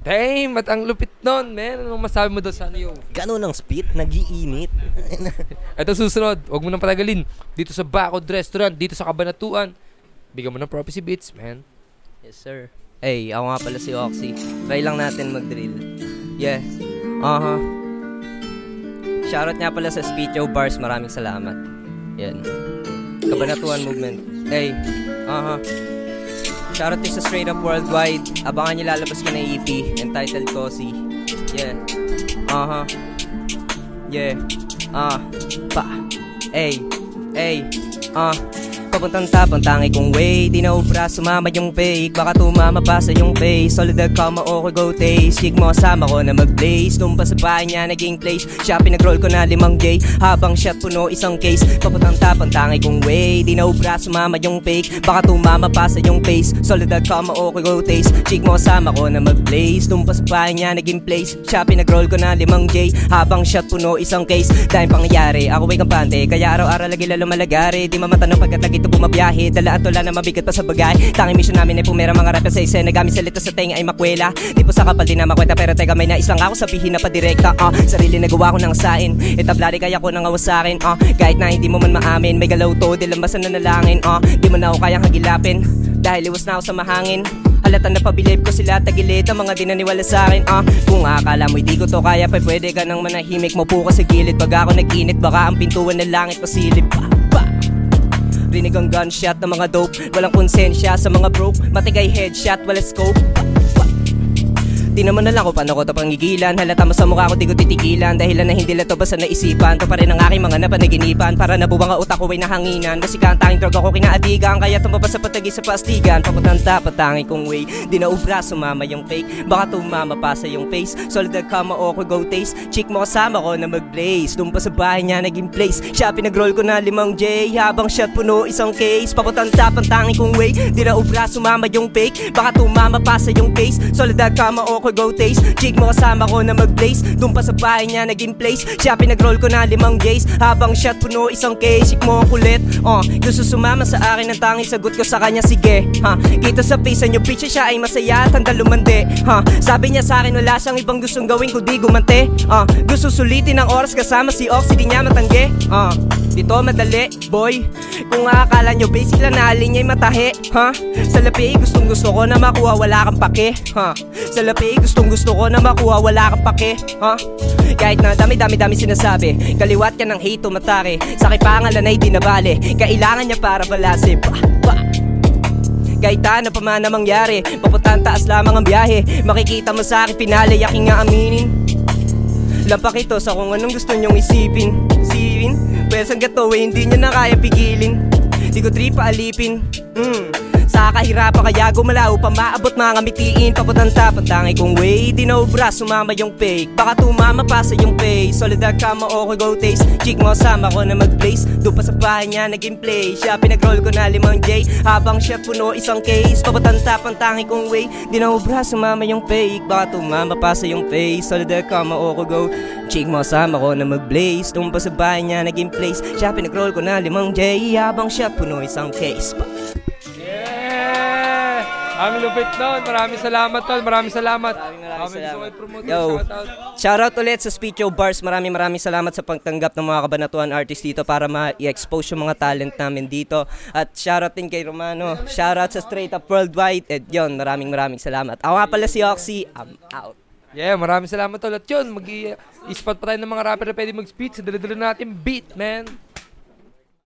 Damn, at ang lupit nun, man. Anong masabi mo doon sa ano yung? Ganun ang spit, nag-iinit. Ito susunod, huwag mo nang patagalin. Dito sa Bacod Restaurant, dito sa Cabanatuan. Bigyan mo ng Prophecy Beats, man. Yes, sir. Hey, ako nga pala si Oxy. Try lang natin mag-drill. Yeah. Shoutout nga pala sa Speecho Bars. Maraming salamat. Yan. Cabanatuan Movement. Hey. Shoutout din sa Straight Up Worldwide. Abangan nyo lalabas ko na EP entitled Cozy. Yeah. Yeah. Pa. Hey. Hey. Papuntang tapang tangi kong way. Di na ubra sumama yung fake. Baka tumama pa sa yung face. Solid kama o ko go taste. Chick mo kasama ko na mag-blaze. Tumpa sa bahay niya naging place. Siya pinag-roll ko na 5J. Habang shot puno isang case. Papuntang tapang tangi kong way. Di na ubra sumama yung fake. Baka tumama pa sa yung face. Solid kama o ko go taste. Chick mo kasama ko na mag-blaze. Tumpa sa bahay niya naging place. Siya pinag-roll ko na 5J. Habang shot puno isang case. Dahil pangyayari ako ay kampante. Kaya araw-araw lagi lalo malagari. Di mamatanong pagkat lagi ito bumabiyahe. Dala at tula na mabigat pa sa bagay. Tanging mission namin ay pumera mga rapper sa isena. Gamit salita sa tenga ay makwela. Di po sa kapal di na makwenta. Pero teka may nais lang ako sabihin na padirekta. Sarili nagawa ko ng sain. Etablari kaya ko nang awas sa akin. Kahit na hindi mo man maamin. May galaw to, di lambasan na nalangin. Di mo na ako kayang hagilapin. Dahil iwas na ako sa mahangin. Halata na pabilib ko sila tagilid. Ang mga di naniwala sa akin. Kung akala mo hindi ko to kaya pa pwede ka nang manahimik. Mo po ka sa gilid. Pag ako nag-init baka ang pintuan ng langit pasilip. Rinig ang gunshot ng mga dope. Walang konsensya sa mga broke. Matigay headshot, wala scope. Di naman na lang kung paano ko ito pangigilan. Halata mo sa mukha ko di ko titigilan. Dahilan na hindi lang ito basta naisipan. Ito pa rin ang aking mga napanaginipan. Para nabuwang ang utak ko ay nahanginan. Basika ang tanging drug ako kinaadigan. Kaya tumabas sa patagi sa pastigan. Papatanta patangin kong way. Di na ubra sumama yung fake. Baka tumama pa sa yung face. Solid kama o ko go taste. Chick mo kasama ko na mag-blaze. Doon pa sa bahay niya naging place. Siya pinag-roll ko na 5J. Habang shot puno isang case. Papatanta patangin kong way. Di na ubra sumama yung fake. Baka tumama pa sa yung face. Solid kama o ko go taste. Chick mo kasama ko na mag-blaze. Doon pa sa bahay niya naging place. Siya pinag-roll ko na 5Js. Habang shot puno isang case. Chick mo ang kulit. Gusto sumama sa akin. Ang tanging sagot ko sa kanya sige. Kita sa face niyo bitch siya ay masaya. Tanda lumande. Sabi niya sa akin wala siyang ibang gustong gawin kundi gumante. Gusto sulitin ang oras kasama si Oxy. Di niya matangge. Dito madali boy. Kung akala nyo basic lang na alin niya'y matahe. Sa lapi gustong gusto ko na makuha wala kang pake. Sa lapi gustong gusto ko na makuha wala kang pake. Kahit na dami sinasabi. Kaliwat ka ng hate tumatake. Sa kipangalan ay di nabali. Kailangan niya para balasip. Kahit ano pa man na mangyari. Papuntahan taas lamang ang biyahe. Makikita mo sa akin pinali yaking nga aminin. Lampak ito sa kung anong gusto nyong isipin. Pwes ang gato eh, hindi niya na kaya pigilin. Di ko tripa alipin. Sa kahirapan kaya gumalaw pa maabot mga ngamitiin. Papatanta patangay kong way. Di na ubra sumama yung fake. Baka tumama pa sa yung face. Solid kama o ko go taste. Chick mo sama ko na mag-blaze. Doon pa sa bahay niya naging play. Siya pinag-roll ko na 5J. Habang siya puno isang case. Papatanta patangay kong way. Di na ubra sumama yung fake. Baka tumama pa sa yung face. Solid kama o ko go. Chick mo sama ko na mag-blaze. Doon pa sa bahay niya naging place. Siya pinag-roll ko na 5J. Habang siya puno isang case. Ang lupit nun. Maraming salamat tol. Maraming salamat. Yo, shoutout ulit sa Speecho Bars. Maraming salamat sa pagtanggap ng mga Cabanatuan artists dito para ma-expose yung mga talent namin dito. At shoutout din kay Romano. Shoutout sa Straight Up Worldwide. At yun, maraming salamat. Ako nga pala si Oxy. I'm out. Yeah, maraming salamat tol. At yun, mag-i-spot pa tayo ng mga rapper na pwede mag-speed sa dala-dala natin beat, man.